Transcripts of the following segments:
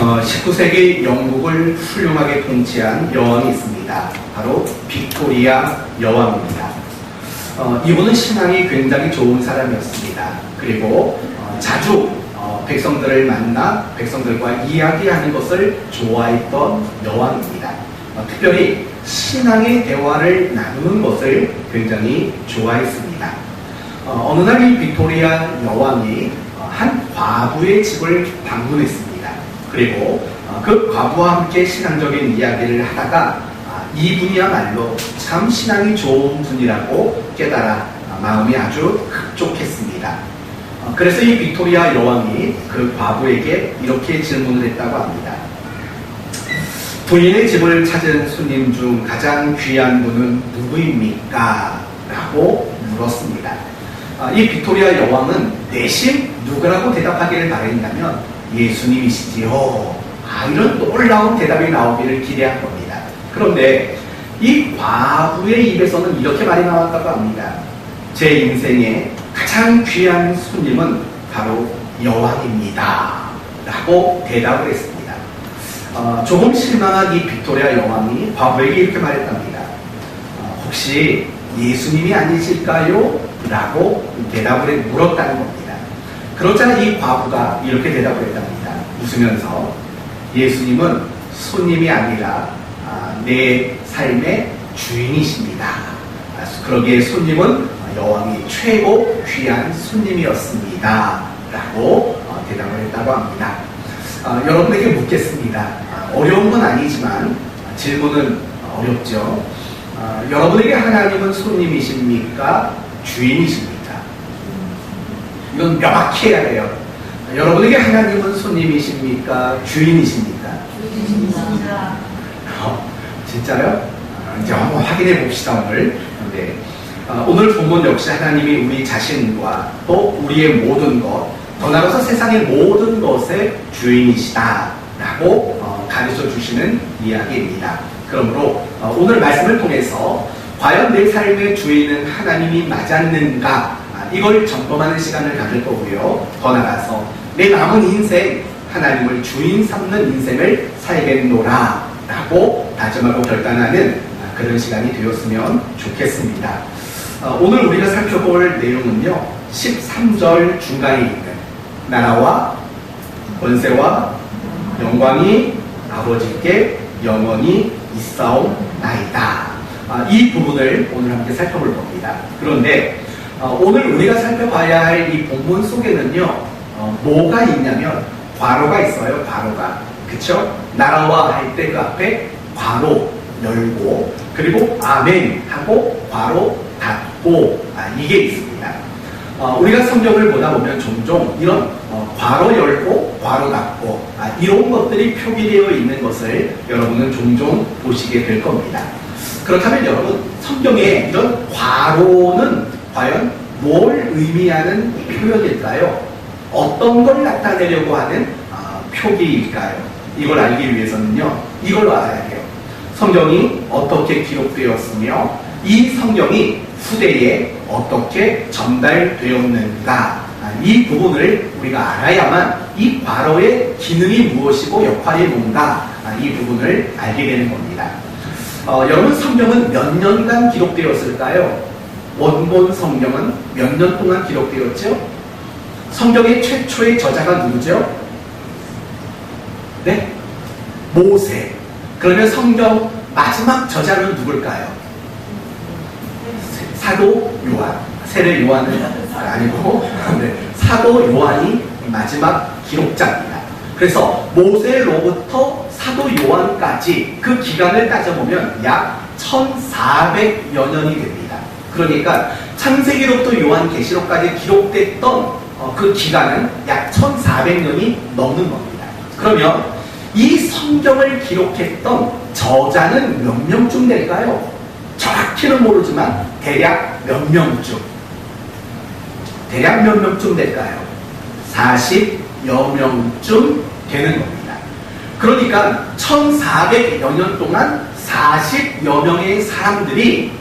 19세기 영국을 훌륭하게 통치한 여왕이 있습니다. 바로 빅토리아 여왕입니다. 이분은 신앙이 굉장히 좋은 사람이었습니다. 그리고 자주 백성들을 만나 백성들과 이야기하는 것을 좋아했던 여왕입니다. 특별히 신앙의 대화를 나누는 것을 굉장히 좋아했습니다. 어느 날 이 빅토리아 여왕이 한 과부의 집을 방문했습니다. 그리고 그 과부와 함께 신앙적인 이야기를 하다가 이분이야말로 참 신앙이 좋은 분이라고 깨달아 마음이 아주 흡족했습니다. 그래서 이 빅토리아 여왕이 그 과부에게 이렇게 질문을 했다고 합니다. 부인의 집을 찾은 손님 중 가장 귀한 분은 누구입니까? 라고 물었습니다. 이 빅토리아 여왕은 내심 누구라고 대답하기를 바랬냐면 예수님이시지요. 이런 놀라운 대답이 나오기를 기대한 겁니다. 그런데 이 과부의 입에서는 이렇게 말이 나왔다고 합니다. 제 인생의 가장 귀한 손님은 바로 여왕입니다. 라고 대답을 했습니다. 조금 실망한 이 빅토리아 여왕이 과부에게 이렇게 말했답니다. 혹시 예수님이 아니실까요? 라고 대답을 물었다는 겁니다. 그러자 이 과부가 이렇게 대답을 했답니다. 웃으면서 예수님은 손님이 아니라 내 삶의 주인이십니다. 그러기에 손님은 여왕이 최고 귀한 손님이었습니다. 라고 대답을 했다고 합니다. 여러분에게 묻겠습니다. 어려운 건 아니지만 질문은 어렵죠. 여러분에게 하나님은 손님이십니까? 주인이십니까? 이건 명확히 해야 돼요. 여러분에게 하나님은 손님이십니까? 주인이십니까? 주인이십니다. 진짜요? 이제 한번 확인해 봅시다, 오늘. 네. 오늘 본문 역시 하나님이 우리 자신과 또 우리의 모든 것, 더 나아가서 세상의 모든 것의 주인이시다라고 가르쳐 주시는 이야기입니다. 그러므로 오늘 말씀을 통해서 과연 내 삶의 주인은 하나님이 맞았는가? 이걸 점검하는 시간을 가질 거고요. 더 나아가서 내 남은 인생 하나님을 주인 삼는 인생을 살겠노라 라고 다짐하고 결단하는 그런 시간이 되었으면 좋겠습니다. 오늘 우리가 살펴볼 내용은요, 13절 중간에 있는 나라와 권세와 영광이 아버지께 영원히 있사옵나이다. 이 부분을 오늘 함께 살펴볼 겁니다. 그런데 오늘 우리가 살펴봐야 할 이 본문 속에는요, 뭐가 있냐면 괄호가 있어요. 괄호가. 그쵸? 나라와 할 때 그 앞에 괄호 열고, 그리고 아멘 하고 괄호 닫고, 이게 있습니다. 우리가 성경을 보다 보면 종종 이런 괄호 열고 괄호 닫고 이런 것들이 표기되어 있는 것을 여러분은 종종 보시게 될 겁니다. 그렇다면 여러분, 성경에 이런 괄호는 과연 뭘 의미하는 표현일까요? 어떤 걸 나타내려고 하는 표기일까요? 이걸 알기 위해서는요, 이걸로 알아야 돼요. 성경이 어떻게 기록되었으며 이 성경이 후대에 어떻게 전달되었는가, 이 부분을 우리가 알아야만 이 괄호의 기능이 무엇이고 역할이 뭔가, 이 부분을 알게 되는 겁니다. 여러분, 성경은 몇 년간 기록되었을까요? 원본 성경은 몇 년 동안 기록되었죠? 성경의 최초의 저자가 누구죠? 네? 모세. 그러면 성경 마지막 저자는 누굴까요? 사도 요한. 세례 요한은 아니고 네, 사도 요한이 마지막 기록자입니다. 그래서 모세로부터 사도 요한까지 그 기간을 따져보면 약 1400여 년이 됩니다. 그러니까 창세기로부터 요한계시록까지 기록됐던 그 기간은 약 1400년이 넘는 겁니다. 그러면 이 성경을 기록했던 저자는 몇 명쯤 될까요? 정확히는 모르지만 대략 몇 명쯤? 대략 몇 명쯤 될까요? 40여 명쯤 되는 겁니다. 그러니까 1400여 년 동안 40여 명의 사람들이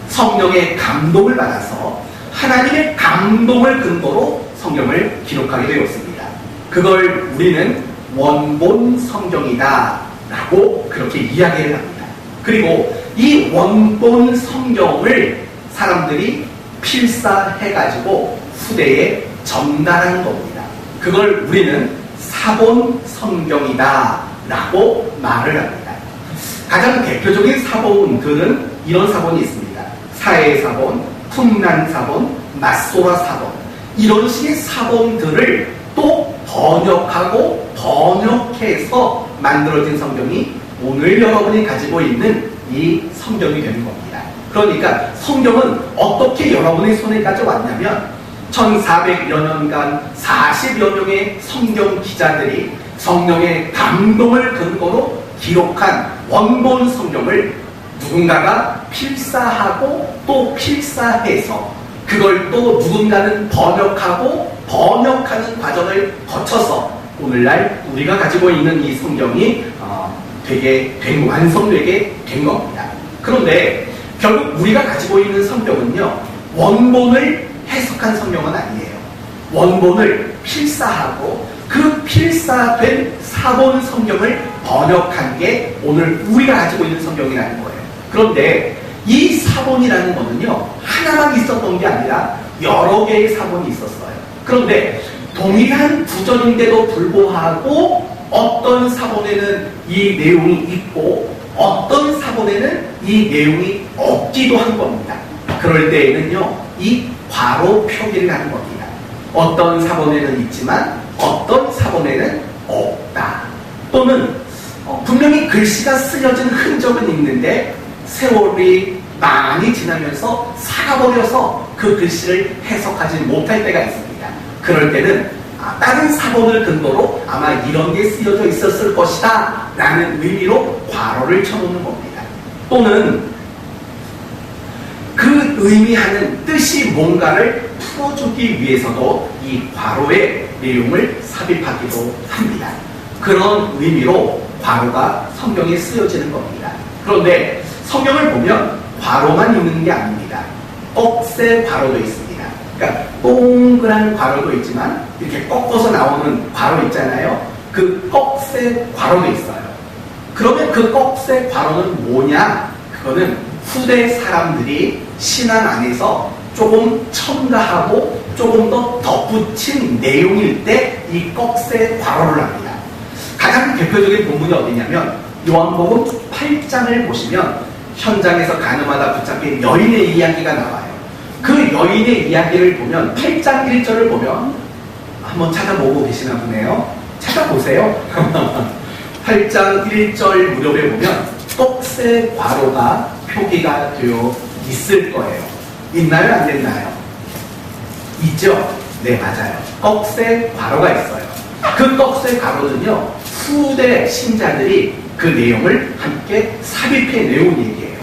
성령의 감동을 받아서 하나님의 감동을 근거로 성경을 기록하게 되었습니다. 그걸 우리는 원본 성경이다 라고 그렇게 이야기를 합니다. 그리고 이 원본 성경을 사람들이 필사해가지고 후대에 전달한 겁니다. 그걸 우리는 사본 성경이다 라고 말을 합니다. 가장 대표적인 사본들은 이런 사본이 있습니다. 사해사본, 풍란사본, 맞소라사본, 이런 식의 사본들을 또 번역하고 번역해서 만들어진 성경이 오늘 여러분이 가지고 있는 이 성경이 되는 겁니다. 그러니까 성경은 어떻게 여러분의 손에까지 왔냐면 1400여 년간 40여 명의 성경 기자들이 성령의 감동을 근거로 기록한 원본 성경을 누군가가 필사하고 또 필사해서 그걸 또 누군가는 번역하고 번역하는 과정을 거쳐서 오늘날 우리가 가지고 있는 이 성경이 완성되게 된 겁니다. 그런데 결국 우리가 가지고 있는 성경은요, 원본을 해석한 성경은 아니에요. 원본을 필사하고 그 필사된 사본 성경을 번역한 게 오늘 우리가 가지고 있는 성경이라는 거예요. 그런데 이 사본이라는 거는요, 하나만 있었던 게 아니라 여러 개의 사본이 있었어요. 그런데 동일한 구절인데도 불구하고 어떤 사본에는 이 내용이 있고 어떤 사본에는 이 내용이 없기도 한 겁니다. 그럴 때에는요, 이 괄호 표기를 하는 겁니다. 어떤 사본에는 있지만 어떤 사본에는 없다. 또는 분명히 글씨가 쓰여진 흔적은 있는데 세월이 많이 지나면서 살아버려서 그 글씨를 해석하지 못할 때가 있습니다. 그럴 때는 다른 사본을 근거로 아마 이런 게 쓰여져 있었을 것이다 라는 의미로 괄호를 쳐놓는 겁니다. 또는 그 의미하는 뜻이 뭔가를 풀어주기 위해서도 이 괄호의 내용을 삽입하기도 합니다. 그런 의미로 괄호가 성경에 쓰여지는 겁니다. 그런데 성경을 보면 괄호만 있는 게 아닙니다. 꺽쇠 괄호도 있습니다. 그러니까 동그란 괄호도 있지만 이렇게 꺾어서 나오는 괄호 있잖아요. 그 꺽쇠 괄호도 있어요. 그러면 그 꺽쇠 괄호는 뭐냐? 그거는 후대 사람들이 신앙 안에서 조금 첨가하고 조금 더 덧붙인 내용일 때 이 꺽쇠 괄호를 합니다. 가장 대표적인 본문이 어디냐면 요한복음 8장을 보시면 현장에서 가늠하다 붙잡힌 여인의 이야기가 나와요. 그 여인의 이야기를 보면 8장 1절을 보면 한번 찾아보고 계시나 보네요. 찾아보세요. 8장 1절 무렵에 보면 꺽쇠 괄호가 표기가 되어 있을 거예요. 있나요? 안 됐나요? 있죠? 네, 맞아요. 꺽쇠 괄호가 있어요. 그 꺽쇠 괄호는요, 후대 신자들이 그 내용을 함께 삽입해 내온 얘기예요.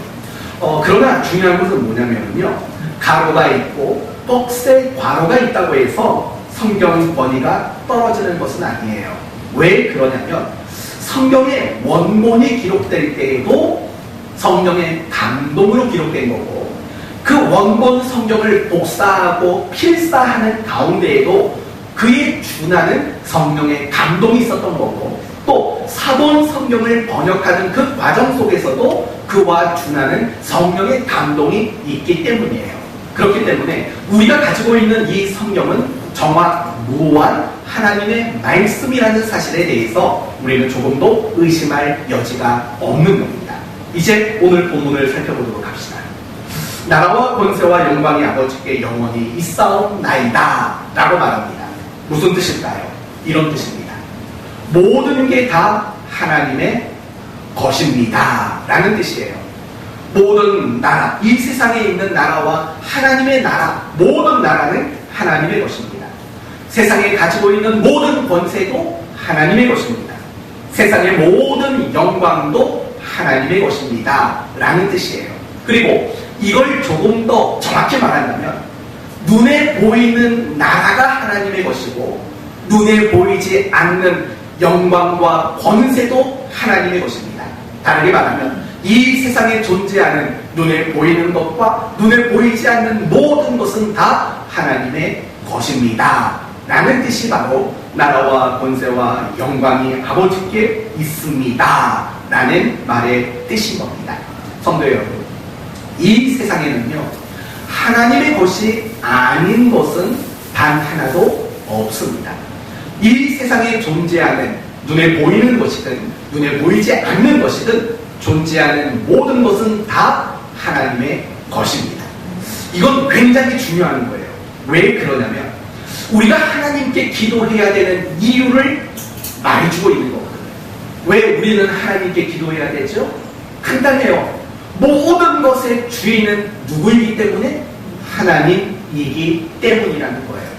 그러나 중요한 것은 뭐냐면요, 괄호가 있고 꺽쇠 괄호가 있다고 해서 성경 권위가 떨어지는 것은 아니에요. 왜 그러냐면 성경의 원본이 기록될 때에도 성령의 감동으로 기록된 거고, 그 원본 성경을 복사하고 필사하는 가운데에도 그에 준하는 성령의 감동이 있었던 거고, 또 사본 성경을 번역하는 그 과정 속에서도 그와 준하는 성령의 감동이 있기 때문이에요. 그렇기 때문에 우리가 가지고 있는 이 성경은 정확무한 하나님의 말씀이라는 사실에 대해서 우리는 조금도 의심할 여지가 없는 겁니다. 이제 오늘 본문을 살펴보도록 합시다. 나라와 권세와 영광이 아버지께 영원히 있사옵나이다 라고 말합니다. 무슨 뜻일까요? 이런 뜻입니다. 모든 게 다 하나님의 것입니다 라는 뜻이에요. 모든 나라, 이 세상에 있는 나라와 하나님의 나라, 모든 나라는 하나님의 것입니다. 세상에 가지고 있는 모든 권세도 하나님의 것입니다. 세상의 모든 영광도 하나님의 것입니다 라는 뜻이에요. 그리고 이걸 조금 더 정확히 말한다면 눈에 보이는 나라가 하나님의 것이고 눈에 보이지 않는 영광과 권세도 하나님의 것입니다. 다르게 말하면 이 세상에 존재하는 눈에 보이는 것과 눈에 보이지 않는 모든 것은 다 하나님의 것입니다 라는 뜻이 바로 나라와 권세와 영광이 아버지께 있습니다 라는 말의 뜻인 겁니다. 성도 여러분, 이 세상에는요 하나님의 것이 아닌 것은 단 하나도 없습니다. 이 세상에 존재하는 눈에 보이는 것이든 눈에 보이지 않는 것이든 존재하는 모든 것은 다 하나님의 것입니다. 이건 굉장히 중요한 거예요. 왜 그러냐면 우리가 하나님께 기도해야 되는 이유를 말해주고 있는 거거든요. 왜 우리는 하나님께 기도해야 되죠? 간단해요. 모든 것의 주인은 누구이기 때문에? 하나님이기 때문이라는 거예요.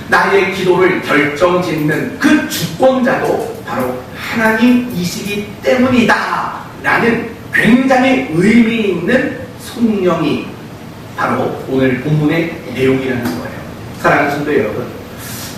나의 기도를 결정짓는 그 주권자도 바로 하나님이시기 때문이다 라는 굉장히 의미 있는 성령이 바로 오늘 본문의 내용이라는 거예요. 사랑하는 성도 여러분,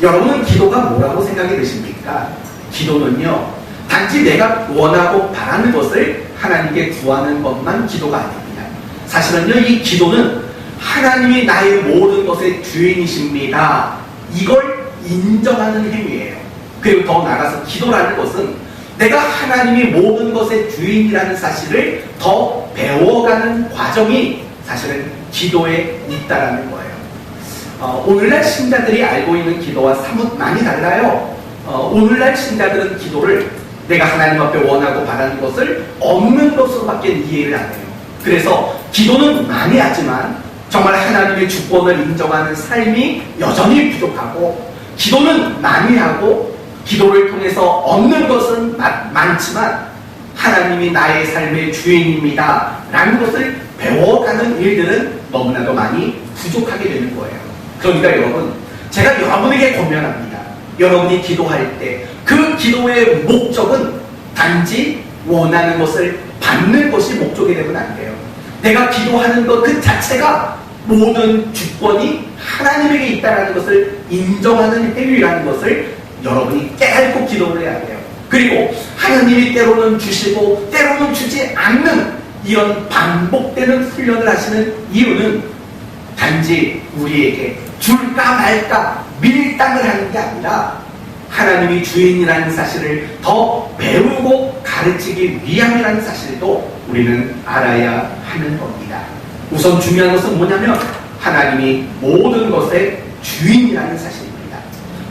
여러분은 기도가 뭐라고 생각이 드십니까? 기도는요 단지 내가 원하고 바라는 것을 하나님께 구하는 것만 기도가 아닙니다. 사실은요 이 기도는 하나님이 나의 모든 것의 주인이십니다, 이걸 인정하는 행위예요. 그리고 더 나아가서 기도라는 것은 내가 하나님이 모든 것의 주인이라는 사실을 더 배워가는 과정이 사실은 기도에 있다라는 거예요. 오늘날 신자들이 알고 있는 기도와 사뭇 많이 달라요. 오늘날 신자들은 기도를 내가 하나님 앞에 원하고 바라는 것을 없는 것으로밖에 이해를 안 해요. 그래서 기도는 많이 하지만 정말 하나님의 주권을 인정하는 삶이 여전히 부족하고, 기도는 많이 하고 기도를 통해서 얻는 것은 많지만 하나님이 나의 삶의 주인입니다 라는 것을 배워가는 일들은 너무나도 많이 부족하게 되는 거예요. 그러니까 여러분, 제가 여러분에게 권면합니다. 여러분이 기도할 때 그 기도의 목적은 단지 원하는 것을 받는 것이 목적이 되면 안 돼요. 내가 기도하는 것 그 자체가 모든 주권이 하나님에게 있다는 것을 인정하는 행위라는 것을 여러분이 깨닫고 기도를 해야 돼요. 그리고 하나님이 때로는 주시고 때로는 주지 않는 이런 반복되는 훈련을 하시는 이유는 단지 우리에게 줄까 말까 밀당을 하는 게 아니라 하나님이 주인이라는 사실을 더 배우고 가르치기 위함이라는 사실도 우리는 알아야 하는 겁니다. 우선 중요한 것은 뭐냐면 하나님이 모든 것의 주인이라는 사실입니다.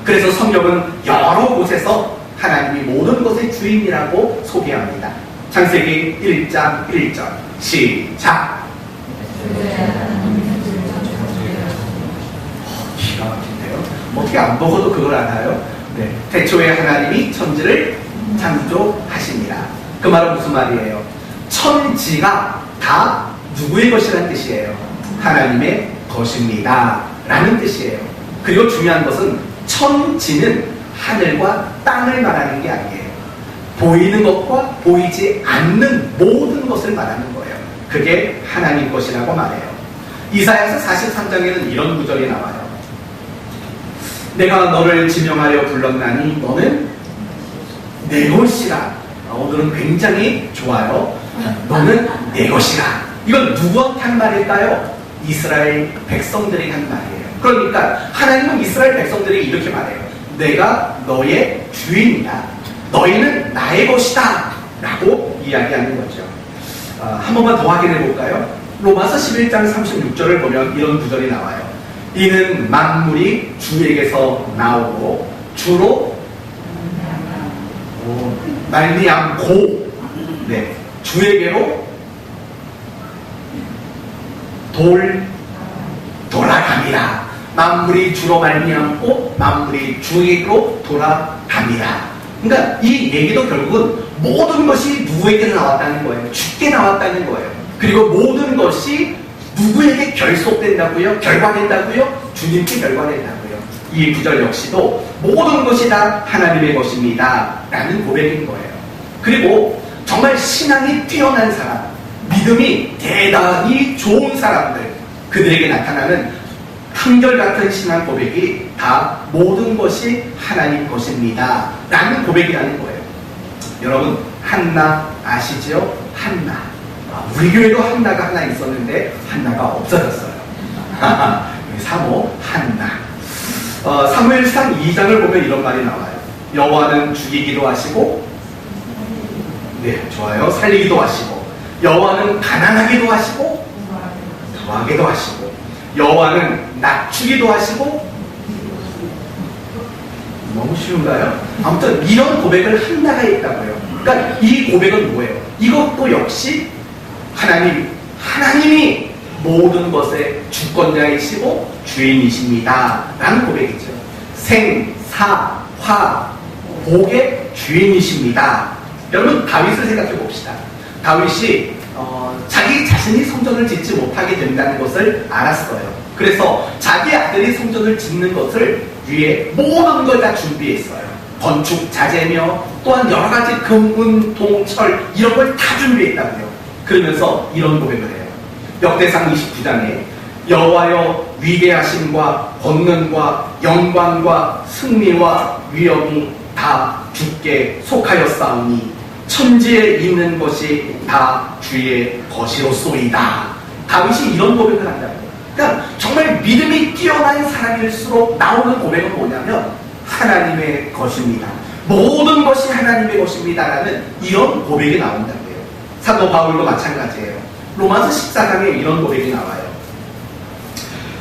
그래서 성경은 여러 곳에서 하나님이 모든 것의 주인이라고 소개합니다. 창세기 1장 1절 시작. 기가 막힌데요. 어떻게 안 먹어도 그걸 알아요? 네. 태초에 하나님이 천지를 창조하십니다. 그 말은 무슨 말이에요? 천지가 다 누구의 것이라는 뜻이에요? 하나님의 것입니다 라는 뜻이에요. 그리고 중요한 것은 천지는 하늘과 땅을 말하는 게 아니에요. 보이는 것과 보이지 않는 모든 것을 말하는 거예요. 그게 하나님 것이라고 말해요. 이사야서 43장에는 이런 구절이 나와요. 내가 너를 지명하여 불렀나니 너는 내 것이라. 오늘은 굉장히 좋아요. 너는 내 것이라. 이건 누구한테 한 말일까요? 이스라엘 백성들이 한 말이에요. 그러니까 하나님은 이스라엘 백성들에게 이렇게 말해요. 내가 너의 주인이다. 너희는 나의 것이다 라고 이야기하는 거죠. 한 번만 더 확인해 볼까요? 로마서 11장 36절을 보면 이런 구절이 나와요. 이는 만물이 주에게서 나오고 주로 말미암고, 네, 주에게로 돌아갑니다. 만물이 주로 말미암고 만물이 주에게로 돌아갑니다. 그러니까 이 얘기도 결국은 모든 것이 누구에게 나왔다는 거예요. 주께 나왔다는 거예요. 그리고 모든 것이 누구에게 결속된다고요? 결과된다고요? 주님께 결과된다고요. 이 구절 역시도 모든 것이 다 하나님의 것입니다 라는 고백인 거예요. 그리고 정말 신앙이 뛰어난 사람, 믿음이 대단히 좋은 사람들, 그들에게 나타나는 한결같은 신앙 고백이 다 모든 것이 하나님 것입니다 라는 고백이라는 거예요. 여러분, 한나 아시죠? 한나. 우리 교회도 한나가 하나 있었는데 한나가 없어졌어요. 사모 한나. 사무엘상 2장을 보면 이런 말이 나와요. 여호와는 죽이기도 하시고, 네, 좋아요. 살리기도 하시고, 여호와는 가난하기도 하시고, 더하기도 하시고, 여호와는 낮추기도 하시고. 너무 쉬운가요? 아무튼 이런 고백을 한다가 있다고요. 그러니까 이 고백은 뭐예요? 이것도 역시 하나님이 모든 것의 주권자이시고 주인이십니다 라는 고백이죠. 생, 사, 화, 복의 주인이십니다. 여러분, 다윗을 생각해 봅시다. 다윗이 자기 자신이 성전을 짓지 못하게 된다는 것을 알았어요. 그래서 자기 아들이 성전을 짓는 것을 위해 모든 걸 다 준비했어요. 건축 자재며 또한 여러 가지 금은, 동, 철 이런 걸 다 준비했다고요. 그러면서 이런 고백을 해요. 역대상 29장에 여호와여 위대하심과 권능과 영광과 승리와 위엄이 다 주께 속하였사오니 천지에 있는 것이 다 주의 것이로소이다. 다윗이 이런 고백을 한다고요. 그러니까 정말 믿음이 뛰어난 사람일수록 나오는 고백은 뭐냐면 하나님의 것입니다. 모든 것이 하나님의 것입니다라는 이런 고백이 나온다고요. 사도 바울도 마찬가지예요. 로마서 14장에 이런 고백이 나와요.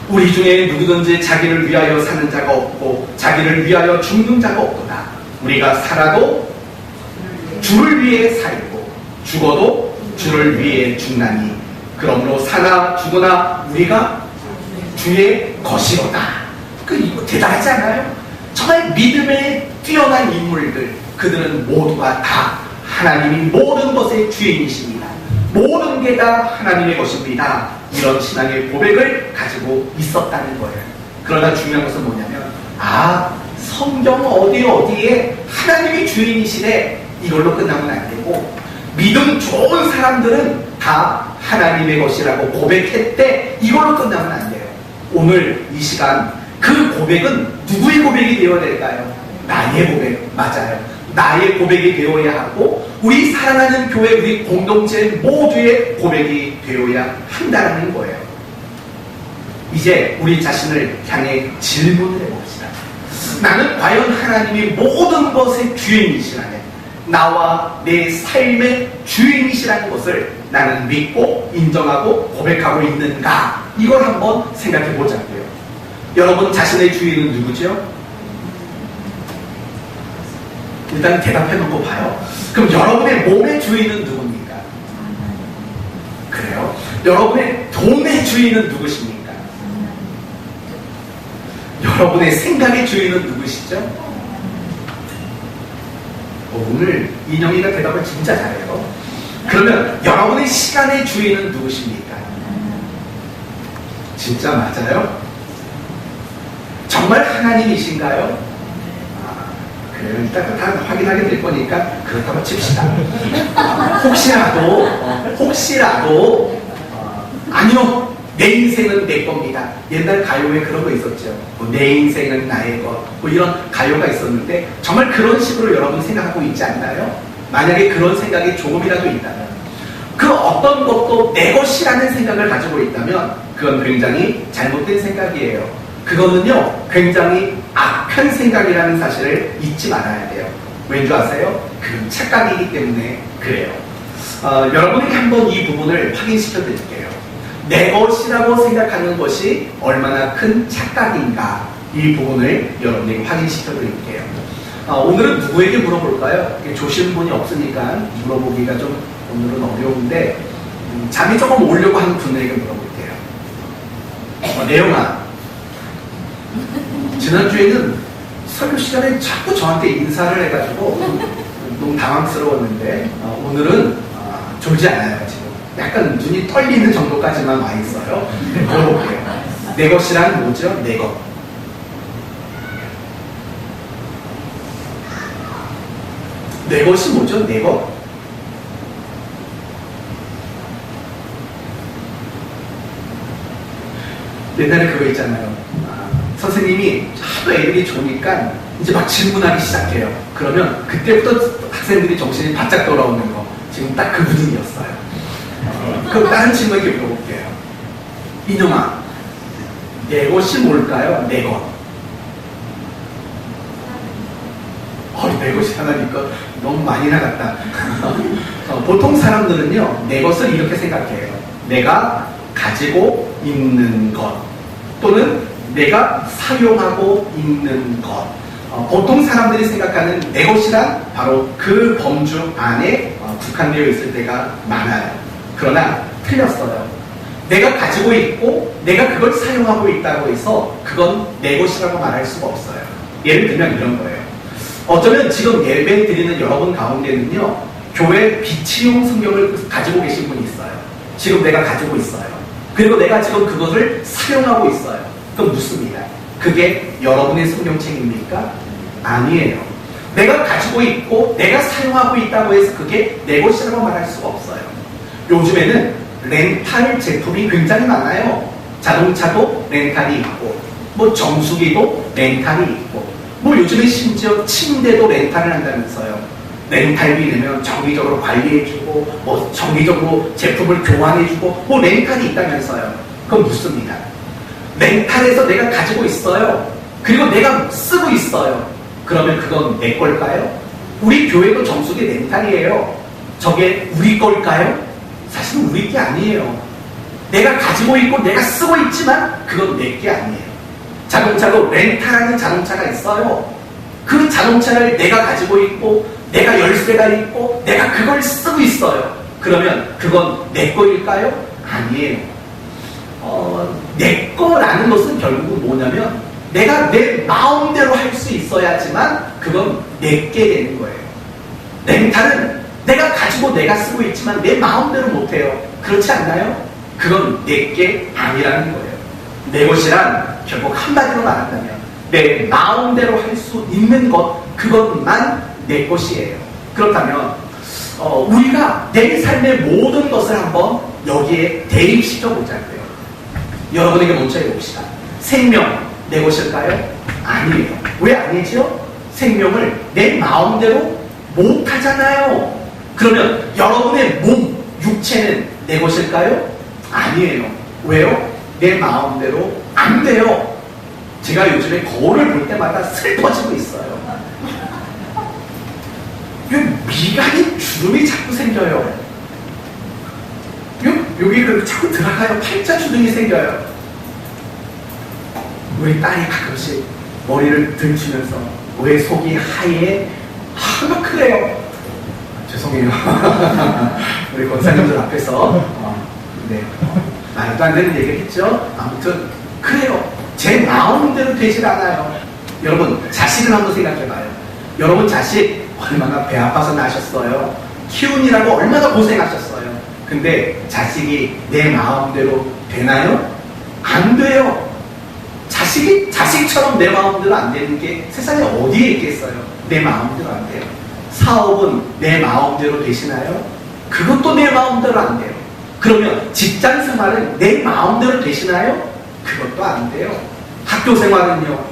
우리 중에 누구든지 자기를 위하여 사는 자가 없고 자기를 위하여 죽는 자가 없도다. 우리가 살아도 주를 위해 살고 죽어도 주를 위해 죽나니 그러므로 사나 죽으나 우리가 주의 것이로다. 이거 대단하지 않아요? 정말 믿음에 뛰어난 인물들, 그들은 모두가 다 하나님이 모든 것의 주인이십니다. 모든 게 다 하나님의 것입니다. 이런 신앙의 고백을 가지고 있었다는 거예요. 그러나 중요한 것은 뭐냐면 성경 어디에 하나님이 주인이시래, 이걸로 끝나면 안 되고 믿음 좋은 사람들은 다 하나님의 것이라고 고백했대, 이걸로 끝나면 안 돼요. 오늘 이 시간 그 고백은 누구의 고백이 되어야 될까요? 나의 고백, 맞아요. 나의 고백이 되어야 하고 우리 사랑하는 교회, 우리 공동체 모두의 고백이 되어야 한다는 거예요. 이제 우리 자신을 향해 질문을 해봅시다. 나는 과연 하나님이 모든 것의 주인이시라면, 나와 내 삶의 주인이시라는 것을 나는 믿고 인정하고 고백하고 있는가? 이걸 한번 생각해 보자고요. 여러분 자신의 주인은 누구죠? 일단 대답해 놓고 봐요. 그럼 여러분의 몸의 주인은 누굽니까? 그래요? 여러분의 돈의 주인은 누구십니까? 여러분의 생각의 주인은 누구시죠? 오늘 인영이가 대답을 진짜 잘해요. 그러면 여러분의 시간의 주인은 누구십니까? 진짜 맞아요? 정말 하나님이신가요? 그래요. 일단 다 확인하게 될 거니까 그렇다고 칩시다. 혹시라도 아니요, 내 인생은 내 겁니다. 옛날 가요에 그런 거 있었죠. 내 인생은 나의 것, 이런 가요가 있었는데 정말 그런 식으로 여러분 생각하고 있지 않나요? 만약에 그런 생각이 조금이라도 있다면, 그 어떤 것도 내 것이라는 생각을 가지고 있다면 그건 굉장히 잘못된 생각이에요. 그거는요 굉장히 악한 생각이라는 사실을 잊지 말아야 돼요. 왠지 아세요? 그건 착각이기 때문에 그래요. 여러분에게 한번 이 부분을 확인시켜 드릴게요. 내 것이라고 생각하는 것이 얼마나 큰 착각인가, 이 부분을 여러분에게 확인시켜 드릴게요. 오늘은 누구에게 물어볼까요? 조신 분이 없으니까 물어보기가 좀 오늘은 어려운데 잠이 조금 오려고 하는 분에게 물어볼게요. 내용아, 지난주에는 설교 시간에 자꾸 저한테 인사를 해가지고 너무 당황스러웠는데 오늘은 졸지 않아요. 지금 약간 눈이 떨리는 정도까지만 와 있어요. 물어볼게요. 내 것이란 뭐죠? 내 것. 내 것이 뭐죠? 내 것. 옛날에 그거 있잖아요. 선생님이 하도 애들이 좋으니까 이제 막 질문하기 시작해요. 그러면 그때부터 학생들이 정신이 바짝 돌아오는 거. 지금 딱 그 분위기였어요. 그럼 다른 친구에게 물어볼게요. 이놈아, 내 것이 뭘까요? 내 것. 내 것이 하나니까 너무 많이 나갔다. 보통 사람들은요, 내 것을 이렇게 생각해요. 내가 가지고 있는 것, 또는 내가 사용하고 있는 것. 보통 사람들이 생각하는 내 것이란 바로 그 범주 안에 국한되어 있을 때가 많아요. 그러나 틀렸어요. 내가 가지고 있고 내가 그걸 사용하고 있다고 해서 그건 내 것이라고 말할 수가 없어요. 예를 들면 이런 거예요. 어쩌면 지금 예배 드리는 여러분 가운데는요, 교회 비치용 성경을 가지고 계신 분이 있어요. 지금 내가 가지고 있어요. 그리고 내가 지금 그것을 사용하고 있어요. 그럼 묻습니다. 그게 여러분의 성경책입니까? 아니에요. 내가 가지고 있고 내가 사용하고 있다고 해서 그게 내 것이라고 말할 수가 없어요. 요즘에는 렌탈 제품이 굉장히 많아요. 자동차도 렌탈이 있고, 뭐 정수기도 렌탈이 있고, 뭐 요즘에 심지어 침대도 렌탈을 한다면서요. 렌탈비 내면 정기적으로 관리해주고, 뭐 정기적으로 제품을 교환해주고, 뭐 렌탈이 있다면서요. 그건 묻습니다. 렌탈해서 내가 가지고 있어요. 그리고 내가 쓰고 있어요. 그러면 그건 내 걸까요? 우리 교회도 정수기 렌탈이에요. 저게 우리 걸까요? 사실은 우리 게 아니에요. 내가 가지고 있고 내가 쓰고 있지만 그건 내 게 아니에요. 자동차도 렌탈하는 자동차가 있어요. 그 자동차를 내가 가지고 있고 내가 열쇠가 있고 내가 그걸 쓰고 있어요. 그러면 그건 내 거일까요? 아니에요. 내 거라는 것은 결국은 뭐냐면 내가 내 마음대로 할 수 있어야지만 그건 내게 되는 거예요. 렌탈은 내가 가지고 내가 쓰고 있지만 내 마음대로 못해요. 그렇지 않나요? 그건 내게 아니라는 거예요. 내 것이란 결국 한마디로 말한다면 내 마음대로 할 수 있는 것, 그것만 내 것이에요. 그렇다면 우리가 내 삶의 모든 것을 한번 여기에 대입시켜 보자고요. 여러분에게 먼저 해봅시다. 생명 내 것일까요? 아니에요. 왜 아니죠? 생명을 내 마음대로 못하잖아요. 그러면 여러분의 몸, 육체는 내 것일까요? 아니에요. 왜요? 내 마음대로 안 돼요. 제가 요즘에 거울을 볼 때마다 슬퍼지고 있어요. 미간이 주름이 자꾸 생겨요. 여기 자꾸 들어가요. 팔자 주름이 생겨요. 우리 딸이 가끔씩 머리를 들추면서 왜 속이 하얘? 그래요. 죄송해요. 우리 권사님들 앞에서 말도 안 되는 얘기를 했죠. 아무튼 그래요. 제 마음대로 되질 않아요. 여러분 자식을 한번 생각해봐요. 여러분 자식 얼마나 배 아파서 낳으셨어요. 키우느라고 얼마나 고생하셨어요. 근데 자식이 내 마음대로 되나요? 안 돼요. 자식이 자식처럼 내 마음대로 안 되는 게 세상에 어디에 있겠어요. 내 마음대로 안 돼요. 사업은 내 마음대로 되시나요? 그것도 내 마음대로 안 돼요. 그러면 직장 생활은 내 마음대로 되시나요? 그것도 안 돼요. 학교 생활은요?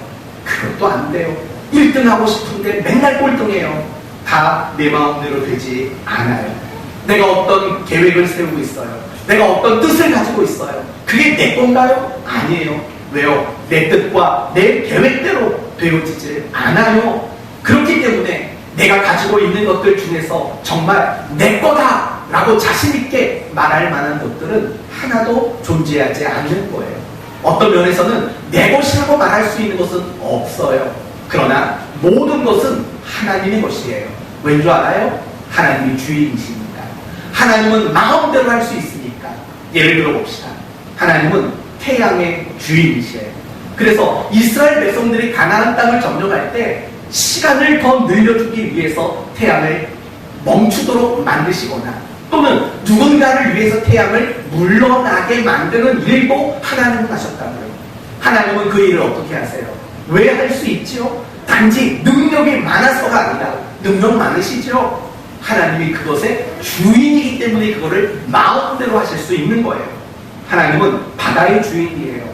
그것도 안 돼요. 1등 하고 싶은데 맨날 꼴등해요. 다 내 마음대로 되지 않아요. 내가 어떤 계획을 세우고 있어요. 내가 어떤 뜻을 가지고 있어요. 그게 내 건가요? 아니에요. 왜요? 내 뜻과 내 계획대로 되어지질 않아요. 그렇기 때문에 내가 가지고 있는 것들 중에서 정말 내 거다 라고 자신있게 말할 만한 것들은 하나도 존재하지 않는 거예요. 어떤 면에서는 내 것이라고 말할 수 있는 것은 없어요. 그러나 모든 것은 하나님의 것이에요. 왠 줄 알아요? 하나님이 주인이시니까. 하나님은 마음대로 할 수 있으니까. 예를 들어 봅시다. 하나님은 태양의 주인이시에요. 그래서 이스라엘 백성들이 가나안 땅을 점령할 때 시간을 더 늘려주기 위해서 태양을 멈추도록 만드시거나 또는 누군가를 위해서 태양을 물러나게 만드는 일도 하나님은 하셨다고요. 하나님은 그 일을 어떻게 하세요? 왜 할 수 있지요? 단지 능력이 많아서가 아니라 능력 많으시죠? 하나님이 그것의 주인이기 때문에 그거를 마음대로 하실 수 있는 거예요. 하나님은 바다의 주인이에요.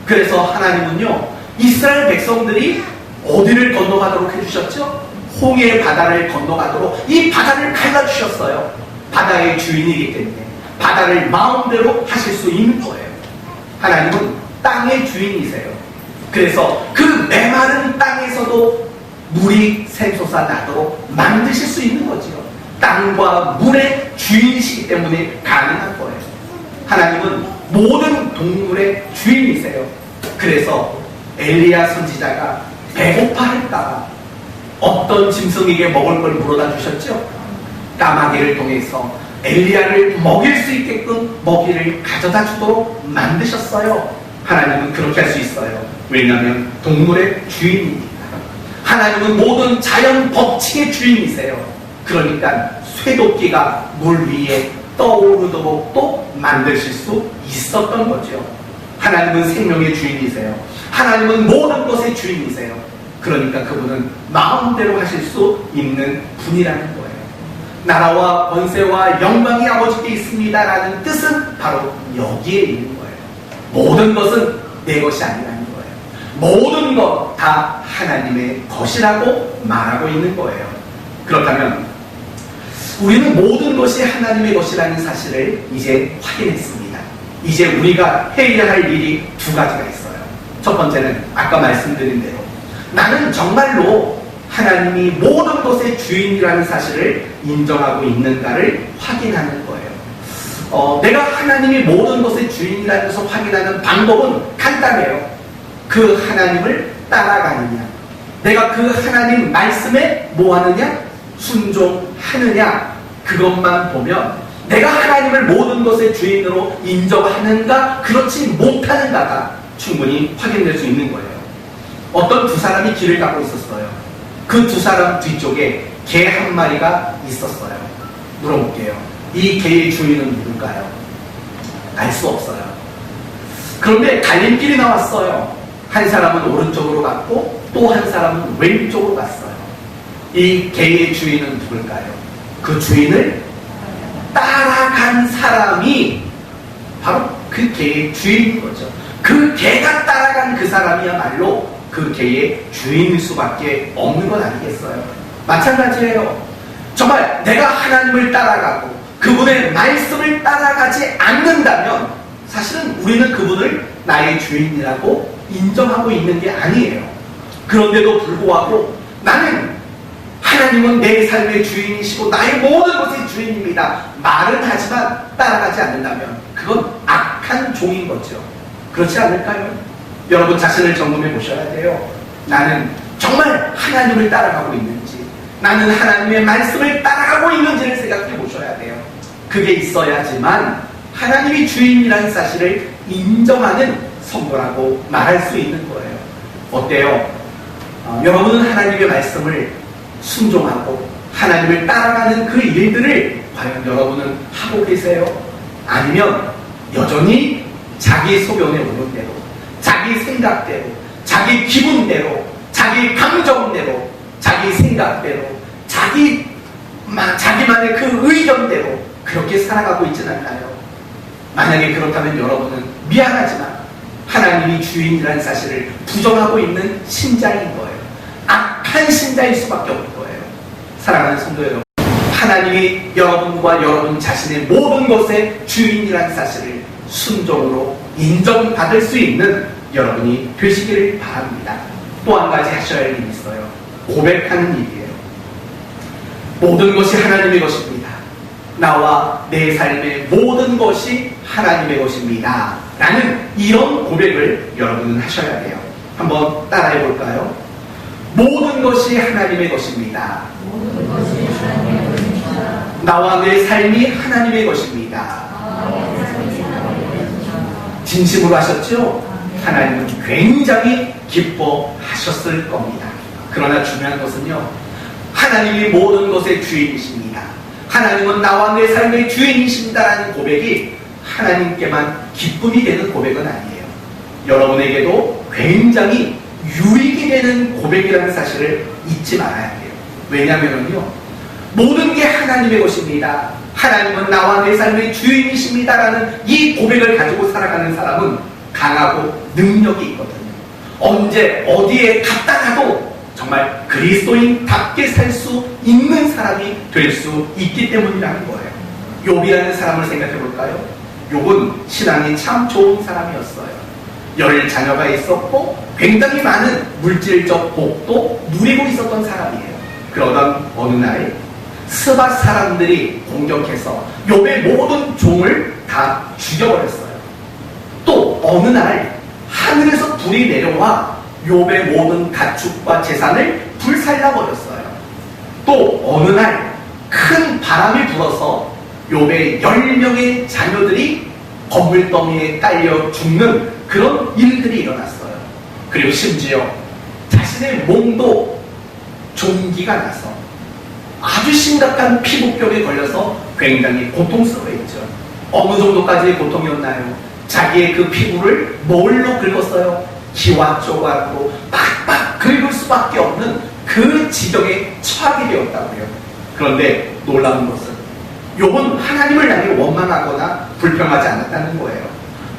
그래서 하나님은요, 이스라엘 백성들이 어디를 건너가도록 해주셨죠? 홍해 바다를 건너가도록 이 바다를 갈라주셨어요. 바다의 주인이기 때문에 바다를 마음대로 하실 수 있는 거예요. 하나님은 땅의 주인이세요. 그래서 그 메마른 땅에서도 물이 샘솟아 나도록 만드실 수 있는 거지요. 땅과 물의 주인이시기 때문에 가능한 거예요. 하나님은 모든 동물의 주인이세요. 그래서 엘리야 선지자가 배고파할까 어떤 짐승에게 먹을 걸 물어다 주셨죠? 까마귀를 통해서 엘리야를 먹일 수 있게끔 먹이를 가져다 주도록 만드셨어요. 하나님은 그렇게 할 수 있어요. 왜냐하면 동물의 주인이니까. 하나님은 모든 자연 법칙의 주인이세요. 그러니까 쇠도끼가 물 위에 떠오르도록 또 만드실 수 있었던 거죠. 하나님은 생명의 주인이세요. 하나님은 모든 것의 주인이세요. 그러니까 그분은 마음대로 하실 수 있는 분이라는 거예요. 나라와 권세와 영광이 아버지께 있습니다라는 뜻은 바로 여기에 있는 거예요. 모든 것은 내 것이 아니라는 거예요. 모든 것 다 하나님의 것이라고 말하고 있는 거예요. 그렇다면 우리는 모든 것이 하나님의 것이라는 사실을 이제 확인했습니다. 이제 우리가 해야 할 일이 두 가지가 있어요. 첫 번째는 아까 말씀드린 대로 나는 정말로 하나님이 모든 것의 주인이라는 사실을 인정하고 있는가를 확인하는 거예요. 내가 하나님이 모든 것의 주인이라는 것을 확인하는 방법은 간단해요. 그 하나님을 따라가느냐, 내가 그 하나님 말씀에 뭐 하느냐? 순종하느냐, 그것만 보면 내가 하나님을 모든 것의 주인으로 인정하는가 그렇지 못하는가가 충분히 확인될 수 있는 거예요. 어떤 두 사람이 길을 가고 있었어요. 그 두 사람 뒤쪽에 개 한 마리가 있었어요. 물어볼게요. 이 개의 주인은 누굴까요? 알 수 없어요. 그런데 갈림길이 나왔어요. 한 사람은 오른쪽으로 갔고 또 한 사람은 왼쪽으로 갔어요. 이 개의 주인은 누굴까요? 그 주인을 따라간 사람이 바로 그 개의 주인인 거죠. 그 개가 따라간 그 사람이야말로 그 개의 주인일 수밖에 없는 것 아니겠어요? 마찬가지예요. 정말 내가 하나님을 따라가고 그분의 말씀을 따라가지 않는다면 사실은 우리는 그분을 나의 주인이라고 인정하고 있는 게 아니에요. 그런데도 불구하고 나는 하나님은 내 삶의 주인이시고 나의 모든 것의 주인입니다. 말은 하지만 따라가지 않는다면 그건 악한 종인 거죠. 그렇지 않을까요? 여러분 자신을 점검해 보셔야 돼요. 나는 정말 하나님을 따라가고 있는지, 나는 하나님의 말씀을 따라가고 있는지를 생각해 보셔야 돼요. 그게 있어야지만 하나님이 주인이라는 사실을 인정하는 선거라고 말할 수 있는 거예요. 어때요? 여러분은 하나님의 말씀을 순종하고 하나님을 따라가는 그 일들을 과연 여러분은 하고 계세요? 아니면 여전히 자기 소견에 오는 대로, 자기 생각대로, 자기 기분대로, 자기 감정대로, 자기 생각대로, 자기만의 그 의견대로 그렇게 살아가고 있지는 않나요? 만약에 그렇다면 여러분은 미안하지만 하나님이 주인이라는 사실을 부정하고 있는 신자인 거예요. 악한 신자일 수밖에 없는 거예요. 사랑하는 성도 여러분, 하나님이 여러분과 여러분 자신의 모든 것의 주인이라는 사실을 순종으로 인정받을 수 있는 여러분이 되시기를 바랍니다. 또 한 가지 하셔야 할 일이 있어요. 고백하는 일이에요. 모든 것이 하나님의 것입니다. 나와 내 삶의 모든 것이 하나님의 것입니다. 라는 이런 고백을 여러분은 하셔야 돼요. 한번 따라해 볼까요? 모든 것이 하나님의 것입니다. 모든 것이 하나님의 것입니다. 나와 내 삶이 하나님의 것입니다. 진심으로 하셨죠? 하나님은 굉장히 기뻐하셨을 겁니다. 그러나 중요한 것은요, 하나님이 모든 것의 주인이십니다. 하나님은 나와 내 삶의 주인이십니다라는 고백이 하나님께만 기쁨이 되는 고백은 아니에요. 여러분에게도 굉장히 유익이 되는 고백이라는 사실을 잊지 말아야 돼요. 왜냐하면요, 모든 게 하나님의 것입니다. 하나님은 나와 내 삶의 주인이십니다라는 이 고백을 가지고 살아가는 사람은 강하고 능력이 있거든요. 언제 어디에 갖다 놔도 정말 그리스도인답게 살 수 있는 사람이 될 수 있기 때문이라는 거예요. 욥이라는 사람을 생각해 볼까요? 욥은 신앙이 참 좋은 사람이었어요. 10 자녀가 있었고 굉장히 많은 물질적 복도 누리고 있었던 사람이에요. 그러던 어느 날 스밧 사람들이 공격해서 욥의 모든 종을 다 죽여버렸어요. 또 어느 날 하늘에서 불이 내려와 욥의 모든 가축과 재산을 불살라버렸어요. 또 어느 날 큰 바람이 불어서 욥의 10명의 자녀들이 건물더미에 딸려 죽는 그런 일들이 일어났어요. 그리고 심지어 자신의 몸도 종기가 나서 아주 심각한 피부병에 걸려서 굉장히 고통스러워했죠. 어느 정도까지의 고통이었나요? 자기의 그 피부를 뭘로 긁었어요? 기와 조각으로 빡빡 긁을 수밖에 없는 그 지경에 처하게 되었다고요. 그런데 놀라운 것은 욥은 하나님을 향해 원망하거나 불평하지 않았다는 거예요.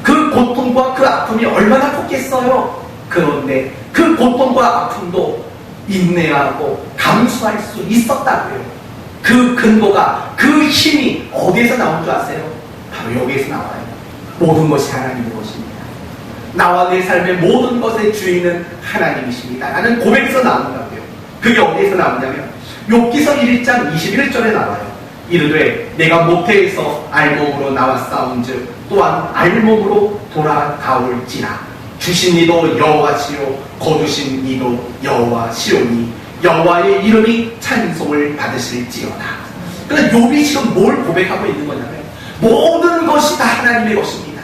그 고통과 그 아픔이 얼마나 컸겠어요. 그런데 그 고통과 아픔도 인내하고 감수할 수 있었다고요. 그 근거가, 그 힘이 어디에서 나온 줄 아세요? 바로 여기에서 나와요. 모든 것이 하나님의 것입니다. 나와 내 삶의 모든 것의 주인은 하나님이십니다 라는 고백에서 나온다고요. 그게 어디에서 나오냐면 욥기서 1장 21절에 나와요. 이르되 내가 모태에서 알몸으로 나왔사온즉 또한 알몸으로 돌아가올지라 주신 이도 여호와시요 거두신 이도 여호와시오니 여호와의 이름이 찬송을 받으실지어다. 그러니까 욥이 지금 뭘 고백하고 있는 거냐면 모든 것이 다 하나님의 것입니다.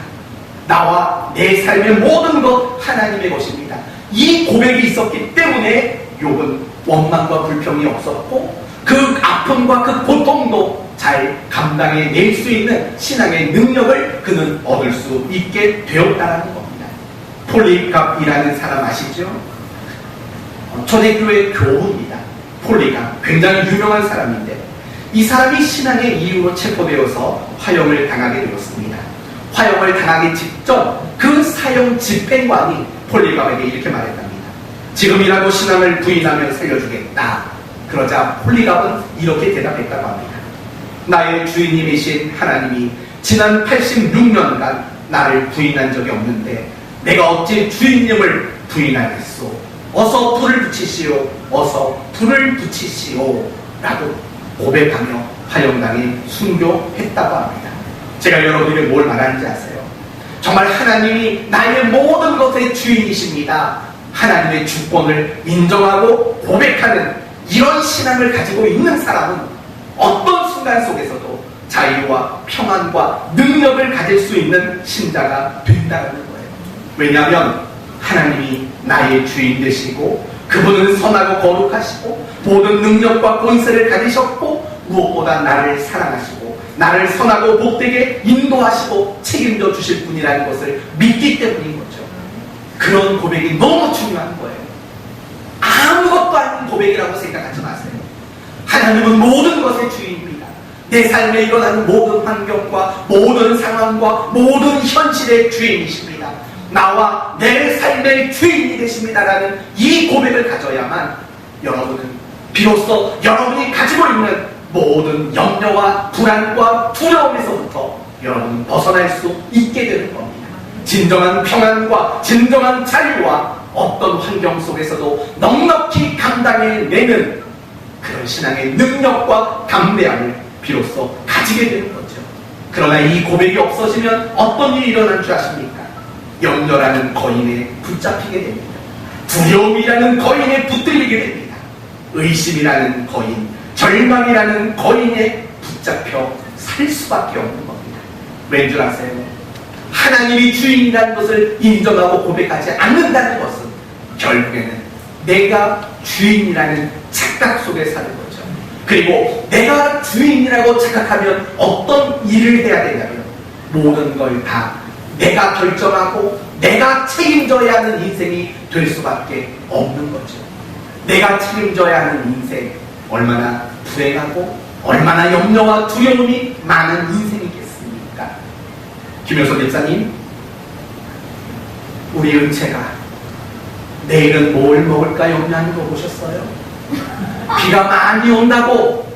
나와 내 삶의 모든 것 하나님의 것입니다. 이 고백이 있었기 때문에 욥은 원망과 불평이 없었고 그 아픔과 그 고통도 잘 감당해낼 수 있는 신앙의 능력을 그는 얻을 수 있게 되었다는 겁니다. 폴리갑이라는 사람 아시죠? 초대교회 교우입니다. 폴리갑, 굉장히 유명한 사람인데 이 사람이 신앙의 이유로 체포되어서 화형을 당하게 되었습니다. 화형을 당하기 직전 그 사형 집행관이 폴리갑에게 이렇게 말했답니다. 지금이라도 신앙을 부인하면 살려주겠다. 그러자 폴리갑은 이렇게 대답했다고 합니다. 나의 주인님이신 하나님이 지난 86년간 나를 부인한 적이 없는데 내가 어찌 주인님을 부인하겠소. 어서 불을 붙이시오. 어서 불을 붙이시오. 라고 고백하며 화형당에 순교했다고 합니다. 제가 여러분에게 뭘 말하는지 아세요? 정말 하나님이 나의 모든 것의 주인이십니다. 하나님의 주권을 인정하고 고백하는 이런 신앙을 가지고 있는 사람은 어떤 순간 속에서도 자유와 평안과 능력을 가질 수 있는 신자가 된다는 거예요. 왜냐하면 하나님이 나의 주인 되시고 그분은 선하고 거룩하시고 모든 능력과 권세를 가지셨고 무엇보다 나를 사랑하시고 나를 선하고 복되게 인도하시고 책임져 주실 분이라는 것을 믿기 때문인 거죠. 그런 고백이 너무 중요한 거예요. 아무것도 아닌 고백이라고 생각하지 마세요. 하나님은 모든 것의 주인입니다. 내 삶에 일어나는 모든 환경과 모든 상황과 모든 현실의 주인이십니다. 나와 내 삶의 주인이 되십니다라는 이 고백을 가져야만 여러분은 비로소 여러분이 가지고 있는 모든 염려와 불안과 두려움에서부터 여러분은 벗어날 수 있게 되는 겁니다. 진정한 평안과 진정한 자유와 어떤 환경 속에서도 넉넉히 감당해내는 그런 신앙의 능력과 담대함을 비로소 가지게 되는 거죠. 그러나 이 고백이 없어지면 어떤 일이 일어날 줄 아십니까? 염려라는 거인에 붙잡히게 됩니다. 두려움이라는 거인에 붙들리게 됩니다. 의심이라는 거인, 절망이라는 거인에 붙잡혀 살 수밖에 없는 겁니다. 왠 줄 아세요? 하나님이 주인이라는 것을 인정하고 고백하지 않는다는 것은 결국에는 내가 주인이라는 착각 속에 사는 거죠. 그리고 내가 주인이라고 착각하면 어떤 일을 해야 되냐면 모든 걸 다 내가 결정하고 내가 책임져야 하는 인생이 될 수밖에 없는 거죠. 내가 책임져야 하는 인생, 얼마나 불행하고 얼마나 염려와 두려움이 많은 인생이겠습니까? 김효선 집사님, 우리 은채가 내일은 뭘 먹을까 염려하는 거 보셨어요? 비가 많이 온다고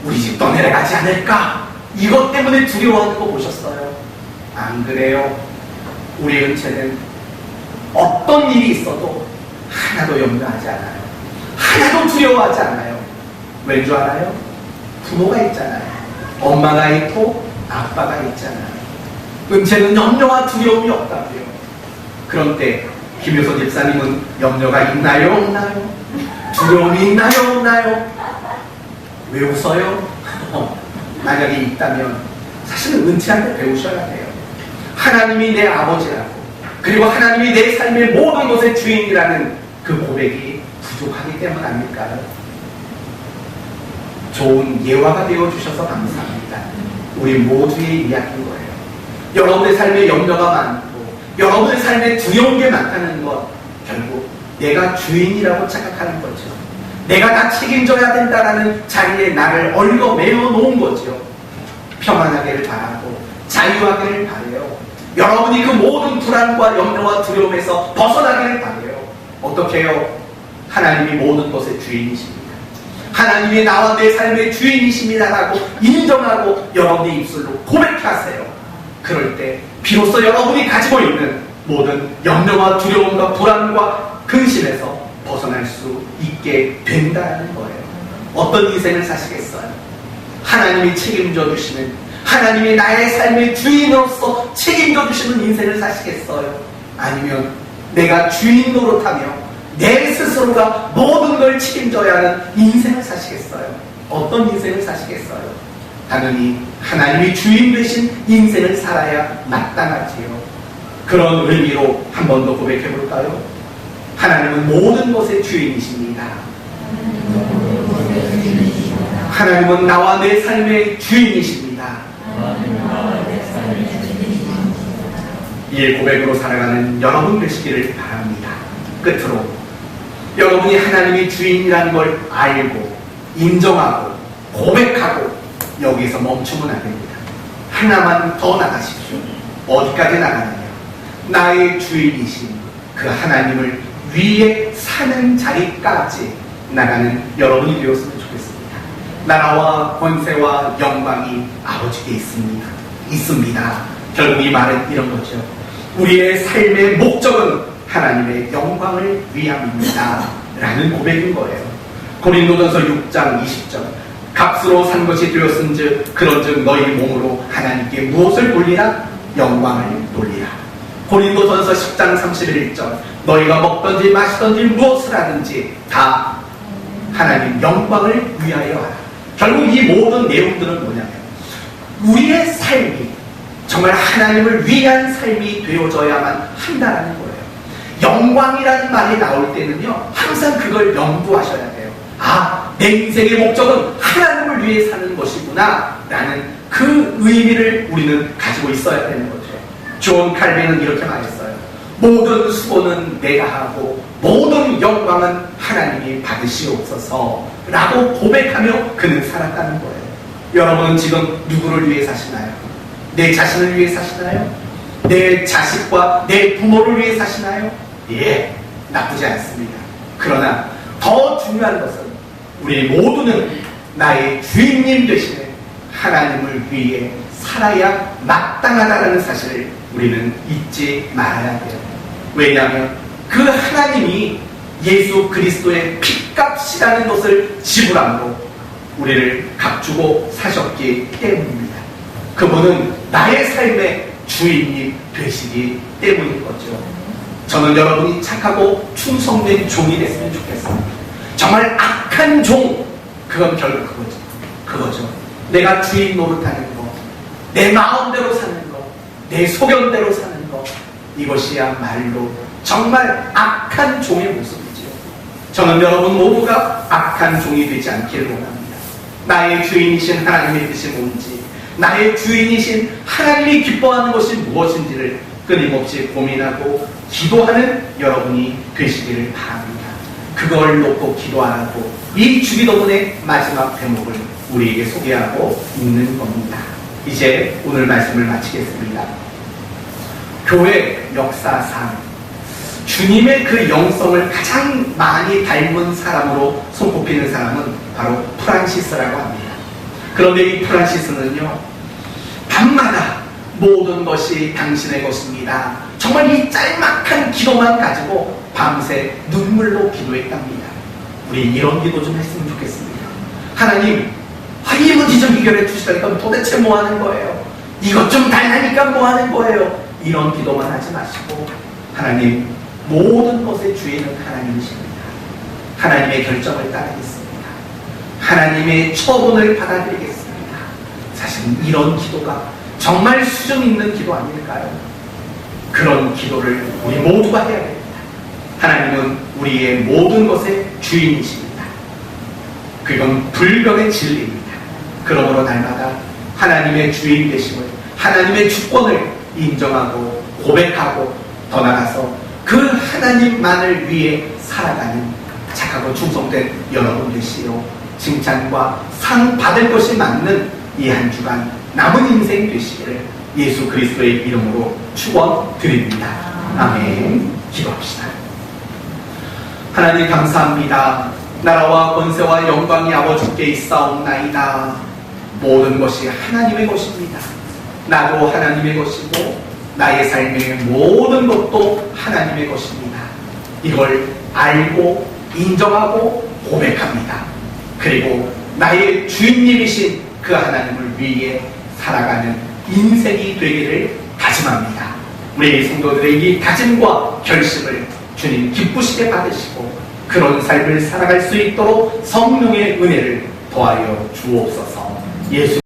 우리 집 떠내려가지 않을까? 이것 때문에 두려워하는 거 보셨어요? 안 그래요? 우리 은채는 어떤 일이 있어도 하나도 염려하지 않아요. 하나도 두려워하지 않아요. 왠 줄 알아요? 부모가 있잖아요. 엄마가 있고 아빠가 있잖아요. 은채는 염려와 두려움이 없다고요. 그런 때 김효선 집사님은 염려가 있나요? 없나요? 두려움이 있나요? 없나요? 왜 웃어요? 만약에 있다면 사실은 은채한테 배우셔야 돼요. 하나님이 내 아버지라고, 그리고 하나님이 내 삶의 모든 것의 주인이라는 그 고백이 부족하기 때문 아닐까요? 좋은 예화가 되어주셔서 감사합니다. 우리 모두의 이야기인 거예요. 여러분의 삶에 염려가 많고 여러분의 삶에 두려운 게 많다는 것, 결국 내가 주인이라고 착각하는 거죠. 내가 다 책임져야 된다라는 자리에 나를 얽어매어 놓은 거죠. 평안하기를 바라고 자유하기를 바라요. 여러분이 그 모든 불안과 염려와 두려움에서 벗어나기를 바라요. 어떻게 해요? 하나님이 모든 것의 주인이십니다. 하나님이 나와 내 삶의 주인이십니다라고 인정하고 여러분의 입술로 고백하세요. 그럴 때 비로소 여러분이 가지고 있는 모든 염려와 두려움과 불안과 근심에서 벗어날 수 있게 된다는 거예요. 어떤 인생을 사시겠어요? 하나님이 책임져 주시는, 하나님이 나의 삶의 주인으로서 책임져 주시는 인생을 사시겠어요? 아니면 내가 주인 노릇하며 내 스스로가 모든 걸 책임져야 하는 인생을 사시겠어요? 어떤 인생을 사시겠어요? 당연히 하나님이 주인 되신 인생을 살아야 마땅하지요. 그런 의미로 한 번 더 고백해 볼까요? 하나님은 모든 것의 주인이십니다. 하나님은 나와 내 삶의 주인이십니다. 이 고백으로 살아가는 여러분 되시기를 바랍니다. 끝으로 여러분이 하나님이 주인이라는 걸 알고 인정하고 고백하고 여기서 멈추면 안 됩니다. 하나만 더 나가십시오. 어디까지 나가느냐? 나의 주인이신 그 하나님을 위에 사는 자리까지 나가는 여러분이 되었으면 좋겠습니다. 나라와 권세와 영광이 아버지께 있습니다. 결국 이 말은 이런 거죠. 우리의 삶의 목적은 하나님의 영광을 위함입니다 라는 고백인 거예요. 고린도전서 6장 20절 값으로 산 것이 되었은즉 그런즉 너희 몸으로 하나님께 무엇을 돌리라? 영광을 돌리라. 고린도전서 10장 31절 너희가 먹든지 마시든지 무엇을 하든지 다 하나님 영광을 위하여 하라. 결국 이 모든 내용들은 뭐냐면 우리의 삶이 정말 하나님을 위한 삶이 되어져야만 한다는 거예요. 영광이라는 말이 나올 때는요 항상 그걸 염두하셔야 돼요. 아, 내 인생의 목적은 하나님을 위해 사는 것이구나 라는 그 의미를 우리는 가지고 있어야 되는 거죠. 존 칼빈은 이렇게 말했어요. 모든 수고는 내가 하고 모든 영광은 하나님이 받으시옵소서 라고 고백하며 그는 살았다는 거예요. 여러분은 지금 누구를 위해 사시나요? 내 자신을 위해 사시나요? 내 자식과 내 부모를 위해 사시나요? 예, 나쁘지 않습니다. 그러나 더 중요한 것은 우리 모두는 나의 주인님 되시는 하나님을 위해 살아야 마땅하다는 사실을 우리는 잊지 말아야 돼요. 왜냐하면 그 하나님이 예수 그리스도의 핏값이라는 것을 지불함으로 우리를 값주고 사셨기 때문입니다. 그분은 나의 삶의 주인이 되시기 때문인 거죠. 저는 여러분이 착하고 충성된 종이 됐으면 좋겠습니다. 정말 악한 종, 그건 결국 그거죠. 내가 주인 노릇하는 거, 내 마음대로 사는 거, 내 소견대로 사는 거, 이것이야말로 정말 악한 종의 모습이죠. 저는 여러분 모두가 악한 종이 되지 않기를 원합니다. 나의 주인이신 하나님의 뜻이 뭔지, 나의 주인이신 하나님이 기뻐하는 것이 무엇인지를 끊임없이 고민하고 기도하는 여러분이 되시기를 바랍니다. 그걸 놓고 기도하라고 이 주기도문의 마지막 대목을 우리에게 소개하고 있는 겁니다. 이제 오늘 말씀을 마치겠습니다. 교회 역사상 주님의 그 영성을 가장 많이 닮은 사람으로 손꼽히는 사람은 바로 프란시스라고 합니다. 그런데 이 프란시스는요 밤마다 모든 것이 당신의 것입니다. 정말 이 짤막한 기도만 가지고 밤새 눈물로 기도했답니다. 우리 이런 기도 좀 했으면 좋겠습니다. 하나님, 이 문제 좀 해결해 주시라니까 도대체 뭐 하는 거예요? 이것 좀 달라니까 뭐 하는 거예요? 이런 기도만 하지 마시고, 하나님, 모든 것의 주인은 하나님이십니다. 하나님의 결정을 따르겠습니다. 하나님의 처분을 받아들이겠습니다. 사실 이런 기도가 정말 수준 있는 기도 아닐까요? 그런 기도를 우리 모두가 해야 됩니다. 하나님은 우리의 모든 것의 주인이십니다. 그건 불변의 진리입니다. 그러므로 날마다 하나님의 주인 되심을, 하나님의 주권을 인정하고 고백하고 더 나아가서 그 하나님만을 위해 살아가는 착하고 충성된 여러분 되시오. 칭찬과 상 받을 것이 맞는 이 한 주간 남은 인생 되시기를 예수 그리스도의 이름으로 축원드립니다. 아멘. 기도합시다. 하나님 감사합니다. 나라와 권세와 영광이 아버지께 있사옵나이다. 모든 것이 하나님의 것입니다. 나도 하나님의 것이고 나의 삶의 모든 것도 하나님의 것입니다. 이걸 알고 인정하고 고백합니다. 그리고 나의 주인님이신 그 하나님을 위해 살아가는 인생이 되기를 다짐합니다. 우리 성도들의 이 다짐과 결심을 주님 기쁘시게 받으시고 그런 삶을 살아갈 수 있도록 성령의 은혜를 더하여 주옵소서. 예수